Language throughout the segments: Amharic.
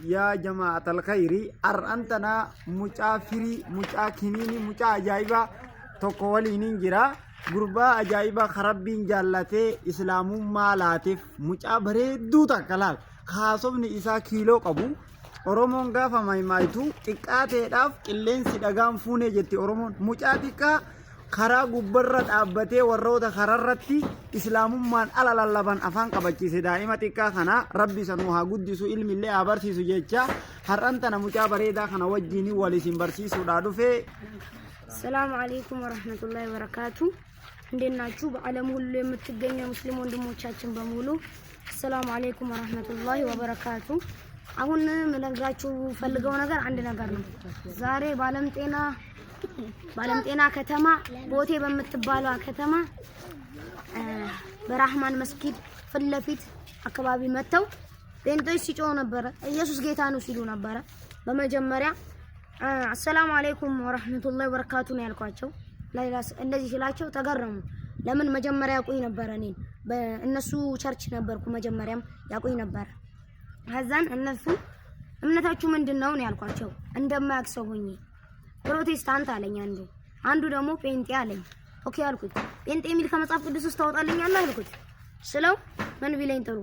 يا جماعة الخير أرأنتنا مجافري مجاكنيني مجاجايبا تقولي ننجرا غربا أجايبا خربين جالتي إسلام مالاتف مجابري دوتا كلاك خاصبني إسا كيلو قبو Oromoon gaafa maayimaayitu xiqqaateedhaaf qilleensi dhagaan fuunee jetti Oromoon mucaa xiqqaa karaa gubbarra dhaabbatee warroota kararratti islaamummaan ala lallaban afaan qabachiise daa'ima xiqqaa kana rabbi sanuu haa guddisu ilmillee haa barsiisu jecha har'an tana mucaa bareedaa kana wajjin waliin barsiisuudhaa dhufe. ሰላም አለይኩም ወራህመቱላሂ ወበረካቱ እንዴት ናችሁ በአለም ሁሉ የምትገኙ ሙስሊም ወንድሞቻችን በሙሉ ሰላም አለይኩም ወራህመቱላሂ ወበረካቱ አሁን ምነግራችሁ ፈልገው ነገር አንድ ነገር ነው ዛሬ ባለም ጤና ከተማ ቦቴ በመትባለው ከተማ በራህማን መስጊድ ፍለፊት አካባቢ መተው ጴንጤዎች ሲጮሁ ነበር ኢየሱስ ጌታ ነው ሲሉ ነበር በመጀመሪያ አሰላሙ አለይኩም ወራህመቱላሂ ወበረካቱ ነው ያልኳቸው ላይላስ እንደዚህ ሲላቸው ተገረሙ ለምን መጀመሪያ ያቁኝ ነበር እኔን በእነሱ ቸርች ነበርኩ መጀመሪያም ያቁኝ ነበር ሀዛን እነሱ እምነታችሁ ምንድነው ነው ያልኳቸው እንደማያክሰውኝ ፕሮቴስታንት አለኝ አንዱ ደግሞ ጴንጤ አለኝ ኦኬ አልኩት ጴንጤ የሚል ከመጽሐፍ ቅዱስ ውስጥ ታወጣልኛለህ አልኩት ስለው ምን ቢለኝ ጥሩ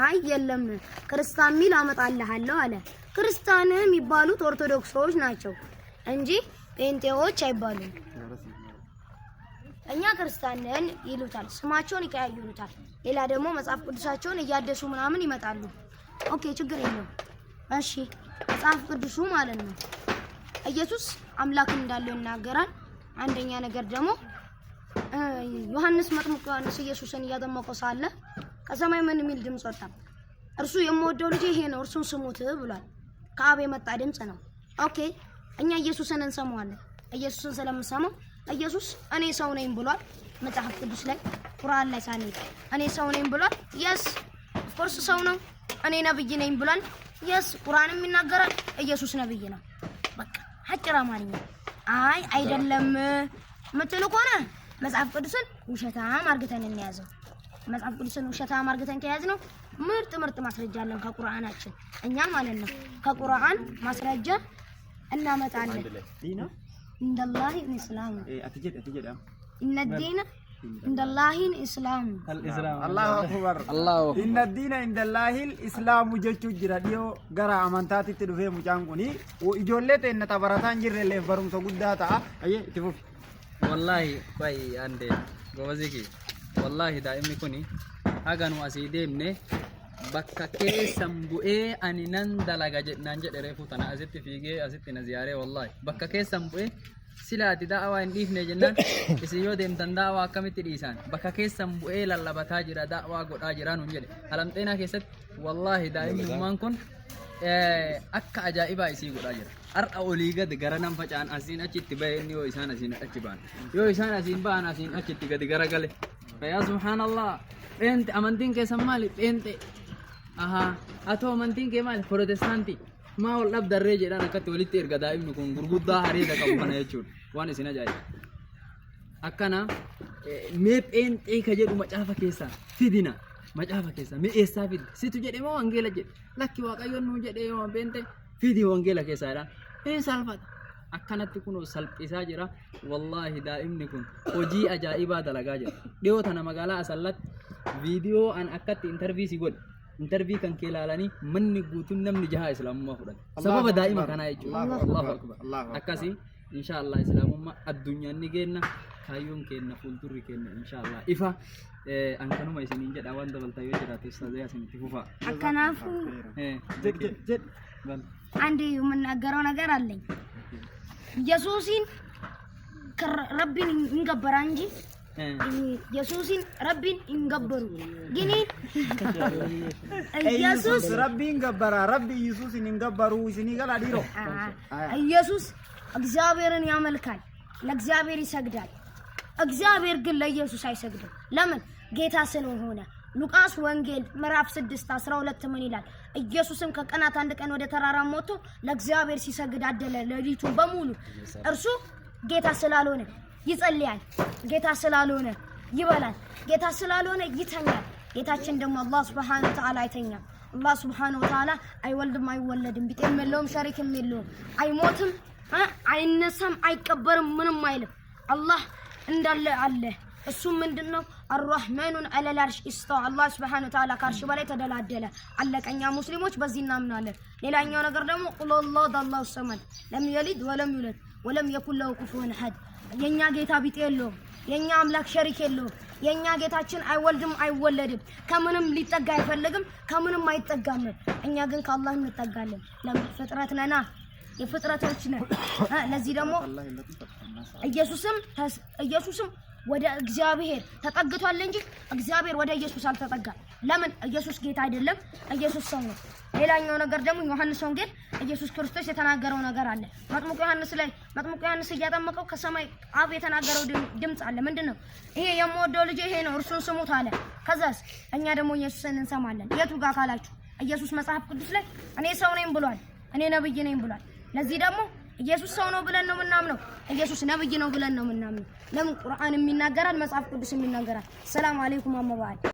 አይ የለም ክርስቲያን ሚል አመጣልሃለሁ አለ ክርስቲያን የሚባሉት ኦርቶዶክሶች ናቸው እንጂ ጴንጤዎች አይባሉም እኛ ክርስቲያንን ይሉታል ስማቸውን ይቀያይሩታል ሌላ ደግሞ መጽሐፍ ቅዱሳቸውን እያደሱ ምናምን ይመጣሉ ኦኬ ችግር የለም እሺ መጽሐፍ ቅዱሱ ማለት ነው ኢየሱስ አምላክ እንዳለው ይናገራል አንደኛ ነገር ደግሞ ዮሐንስ መጥምቁ ዮሐንስ ኢየሱስን ያጠመቀው ሳለ ከሰማይ ምን የሚል ድምጽ ወጣ እርሱ የምወደው ልጅ ይሄ ነው እርሱን ስሙት ብሏል ከአብ የመጣ ድምጽ ነው ኦኬ እኛ ኢየሱስን እንሰማዋለን ኢየሱስን ስለምንሰማው ኢየሱስ እኔ ሰው ነኝ ብሏል መጽሐፍ ቅዱስ ላይ ቁርአን ላይ ሳንይ እኔ ሰው ነኝ ብሏል yes of course ሰው ነው እኔ ነብይ ነኝ ብሏል yes ቁርአንም ይናገራል ኢየሱስ ነብይ ነው በቃ አጭር አማርኛ አይ አይደለም ምትሉ ከሆነ መጽሐፍ ቅዱስን ውሸታም አርግተን እንያዘው መጽሐፍ ቅዱስን ውሸታም አርግተን ከያዝነው ምርጥ ማስረጃ አለን ከቁርአናችን እኛ ማለት ነው ከቁርአን ማስረጃ እናመጣለን እንደላሂ ኢስላም አትጀድ ኢነ ዲነ እንደላሂ ኢስላም አላሁ አክበር ኢነ ዲነ እንደላሂ ኢስላም ጀቹ ጅራ ዲዮ ገራ አማንታቲ ትዱፌ ሙጫንቁኒ ኢጆሌቴ እነ ተበራታን ጅረሌ በሩምሶ ጉዳታ አየ ትፉፍ والله باي عندي غوازيكي والله دائما كوني اغانو اسي ديمني bakka keessan bu'ee ani nan dalaga jedhan jedhe reefu tana asitti fiigee asitti na ziyaare wallahi bakka keessan bu'ee silaati da'awaa hin dhiifne jennaan isin yoo deemtan da'awaa akkamitti dhiisan bakka keessan bu'ee lallabataa jira da'awaa godhaa jira nun jedhe halamxeenaa keessatti wallahi daa'imummaan kun akka ajaa'ibaa isii godhaa jira har'a olii gad gara nan facaan asiin achitti bahe inni yoo isaan asiin achi ba'an yoo isaan asiin ba'an asiin achitti gadi gara gale yaa subhaanallah pheente amantiin keessan maali pheente aha ato amantiin kee maali protestanti maa wal dhabdarree jedhaan akkatti walitti erga daa'imni kun gurguddaa hariida qabu kana jechuudha waan isin ajaa'iba akkana mee pheenxee ka jedhu macaafa keessaa fidina macaafa keessaa mee eessaa fidi situ jedhe moo wangeela jedhe lakki waaqayyoon nuu jedhe yoo pheenxee fidi wangeela keessaadha salphata akkanatti kun salphisaa jira wallahi daa'imni kun hojii ajaa'ibaa dalagaa jira dhiyoo tana magaalaa asallatti viidiyoo an akkatti interviisii godhe interview kan keelalani manni guutun namni jaha islaamummaa fudhate sababa daa'ima kana jechuudha Allahu akbar akkasi inshallah islaamummaa addunyaan ni geenna kaayyoon keenna fuuldurri keenna inshallah ifa ankanuma isiniin jedha waan dabaltaa yoo jiraate ustaazee asinitti fufa አከናፉ ጀድ አንዴ የምናገረው ነገር አለኝ ኢየሱስን ረቢን እንገበራ እንጂ ኢየሱስን ረቢን እንገበሩ ግን ኢየሱስ ረቢን ገበራ ረቢ ኢየሱስን እንገበሩ እስኒ ገላ ዲሮ ኢየሱስ እግዚአብሔርን ያመልካል ለእግዚአብሔር ይሰግዳል እግዚአብሔር ግን ለኢየሱስ አይሰግድም ለምን ጌታ ስለሆነ ሉቃስ ወንጌል ምዕራፍ 6:12 ምን ይላል ኢየሱስም ከቀናት አንድ ቀን ወደ ተራራ ሞቶ ለእግዚአብሔር ሲሰግድ አደለ ለሊቱን በሙሉ እርሱ ጌታ ስላልሆነ ይጸልያል ጌታ ስላልሆነ ይበላል ጌታ ስላልሆነ ይተኛል ጌታችን ደግሞ አላህ Subhanahu Wa Ta'ala አይተኛም አላህ ሱብሓነሁ ወተዓላ አይወልድም አይወለድም ቢጤም የለውም ሸሪክም የለውም አይሞትም አይነሳም አይቀበርም ምንም አይልም አላህ እንዳለ አለ እሱ ምንድነው አርራህማኑን ዐለል አርሽ ኢስተዋ አላህ ሱብሓነሁ ወተዓላ ከአርሽ በላይ ተደላደለ አለቀኛ ሙስሊሞች በዚህ እናምናለን ሌላኛው ነገር ደግሞ ቁል አላሁ ሰመድ ለም የሊድ ወለም ዩለድ ወለም የኩን ለሁ ኩፉወን አሐድ የኛ ጌታ ቢጤ የለውም የኛ አምላክ ሸሪክ የለውም የኛ ጌታችን አይወልድም አይወለድም ከምንም ሊጠጋ አይፈልግም ከምንም አይጠጋም እኛ ግን ከአላህ እንጠጋለን ለምን ፍጥረት ነና የፍጥረቶች ነን ለዚህ ደግሞ ኢየሱስም ወደ እግዚአብሔር ተጠግቷል እንጂ እግዚአብሔር ወደ ኢየሱስ አልተጠጋም ለምን ኢየሱስ ጌታ አይደለም ኢየሱስ ሰው ነው ሌላኛው ነገር ደግሞ ዮሐንስ ወንጌል ኢየሱስ ክርስቶስ የተናገረው ነገር አለ መጥምቁ ዮሐንስ እያጠመቀው ከሰማይ አብ የተናገረው ድምጽ አለ ምንድነው ይሄ የምወደው ልጅ ይሄ ነው እርሱን ስሙት አለ ከዛስ እኛ ደግሞ ኢየሱስን እንሰማለን የቱ ጋር ካላችሁ ኢየሱስ መጽሐፍ ቅዱስ ላይ እኔ ሰው ነኝ ብሏል እኔ ነብይ ነኝ ብሏል ለዚህ ደግሞ ኢየሱስ ሰው ነው ብለን ነው ምናምነው ኢየሱስ ነብይ ነው ብለን ነው ምናምነው ለምን ቁርአን የሚናገራል መጽሐፍ ቅዱስ የሚናገራል ሰላም አለይኩም አማባል